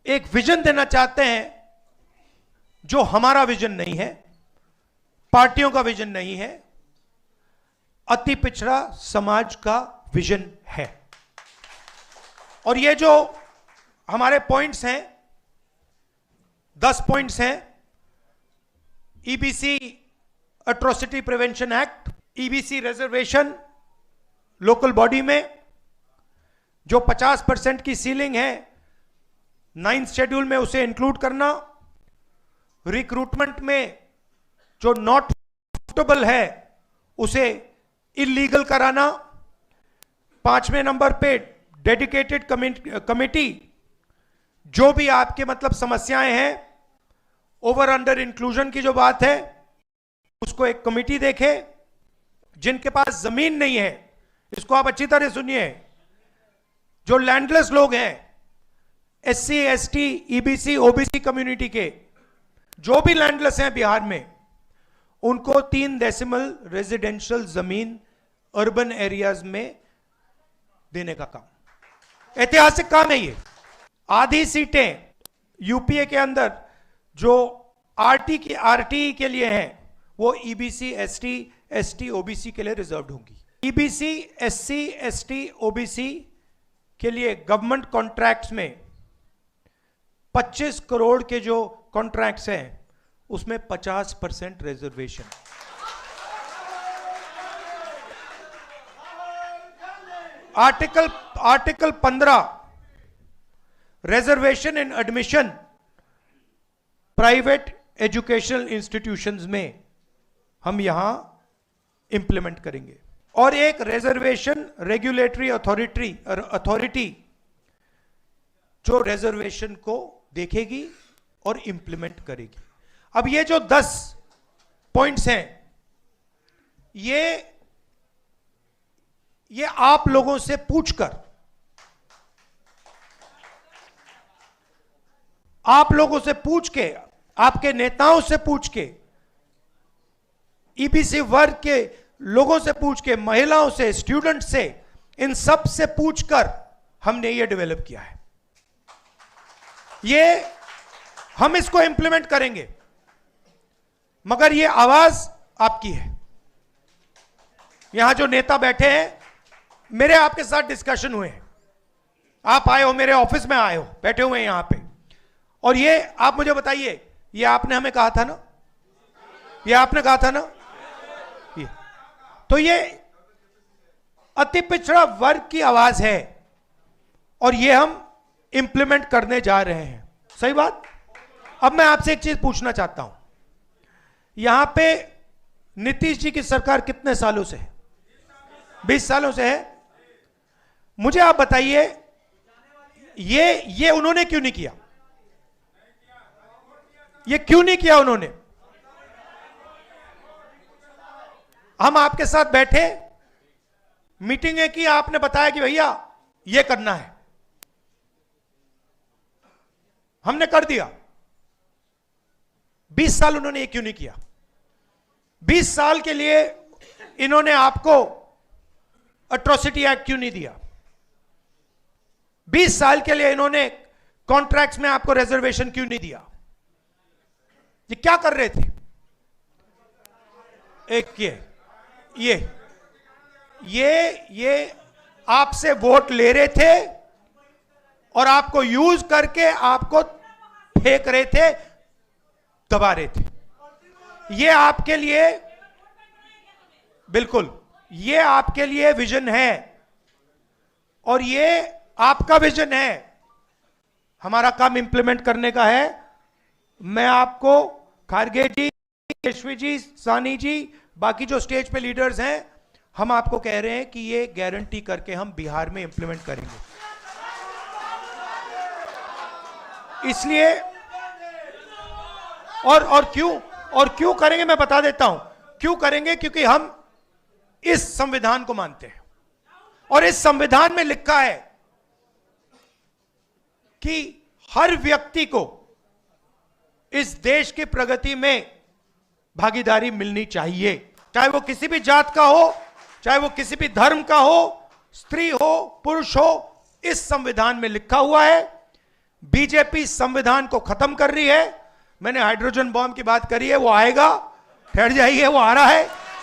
एक विजन देना चाहते हैं जो हमारा विजन नहीं है, पार्टियों का विजन नहीं है, अति पिछड़ा समाज का विजन है। और ये जो हमारे पॉइंट्स हैं, 10 पॉइंट्स हैं। EBC atrocity prevention act, EBC reservation local body में जो 50% की सीलिंग है 9th शेड्यूल में उसे इंक्लूड करना, रिक्रूटमेंट में जो नॉट सूटेबल है उसे इलीगल कराना, 5वें नंबर पे डेडिकेटेड कमिटी, जो भी आपके मतलब समस्याएं हैं, ओवर अंडर इंक्लूजन की जो बात है उसको एक कमिटी देखे। जिनके पास जमीन नहीं है, इसको आप अच्छी तरह सुनिए, जो लैंडलेस लोग हैं, SC, ST, EBC, OBC community के जो भी लैंडलेस हैं बिहार में, उनको 3 डेसिमल रेजिडेंशियल जमीन अर्बन एरियाज में देने का काम, ऐतिहासिक काम है ये। आधी सीटें यूपीए के अंदर जो आरटी के लिए हैं वो ईबीसी, एसटी, एसटी, ओबीसी के लिए रिजर्व्ड होंगी। ईबीसी, एससी, एसटी, ओबीसी के लिए गवर्नमेंट कॉन्ट्रैक्ट्स में 25 करोड़ के जो कॉन्ट्रैक्ट्स हैं उसमें 50% रिजर्वेशन। आर्टिकल 15 रिजर्वेशन इन एडमिशन प्राइवेट एजुकेशनल इंस्टीट्यूशंस में हम यहां इंप्लीमेंट करेंगे। और एक रिजर्वेशन रेगुलेटरी अथॉरिटी जो रिजर्वेशन को देखेगी और इंप्लीमेंट करेगी। अब ये जो 10 पॉइंट्स हैं, ये आप लोगों से पूछकर, आप लोगों से पूछ के, आपके नेताओं से पूछ के, ईबीसी वर्ग के लोगों से पूछ के, महिलाओं से, स्टूडेंट से, इन सब से पूछकर हमने ये डेवलप किया है। ये हम इसको इंप्लीमेंट करेंगे, मगर ये आवाज आपकी है। यहां जो नेता बैठे हैं, मेरे आपके साथ डिस्कशन हुए हैं, आप आए हो, मेरे ऑफिस में आए हो, बैठे हुए हैं यहां पे, और ये आप मुझे बताइए, ये आपने हमें कहा था ना, ये आपने कहा था ना, ये तो ये अति पिछड़ा वर्ग की आवाज है और ये हम इंप्लीमेंट करने जा रहे हैं। सही बात। अब मैं आपसे एक चीज पूछना चाहता हूं, यहां पे नीतीश जी की सरकार कितने सालों से है? 20 सालों से है। मुझे आप बताइए, ये उन्होंने क्यों नहीं किया? ये क्यों नहीं किया उन्होंने? हम आपके साथ बैठे, मीटिंगें की, आपने बताया कि भैया ये करना है, हमने कर दिया। 20 साल उन्होंने ये क्यों नहीं किया? 20 साल के लिए इन्होंने आपको एट्रोसिटी एक्ट क्यों नहीं दिया? 20 साल के लिए इन्होंने कॉन्ट्रैक्ट्स में आपको रिजर्वेशन क्यों नहीं दिया? ये क्या कर रहे थे? एक ये आपसे वोट ले रहे थे और आपको यूज करके आपको फेंक रहे थे, दबा रहे थे। ये आपके लिए, बिल्कुल, ये आपके लिए विजन है और ये आपका विजन है। हमारा काम इंप्लीमेंट करने का है। मैं आपको, खारगे जी, केशवी जी, सानी जी, बाकी जो स्टेज पे लीडर्स हैं, हम आपको कह रहे हैं कि ये गारंटी करके हम बिहार में इंप्लीमेंट करेंगे। इसलिए और क्यों करेंगे, मैं बता देता हूं क्यों करेंगे। क्योंकि हम इस संविधान को मानते हैं और इस संविधान में लिखा है कि हर व्यक्ति को इस देश की प्रगति में भागीदारी मिलनी चाहिए, चाहे वो किसी भी जात का हो, चाहे वो किसी भी धर्म का हो, स्त्री हो, पुरुष हो। इस संविधान में लिखा हुआ है बीजेपी संविधान को खत्म कर रही है। मैंने हाइड्रोजन बॉम्ब की बात करी है, वो आएगा, ठहर जाइए, वो आ रहा है।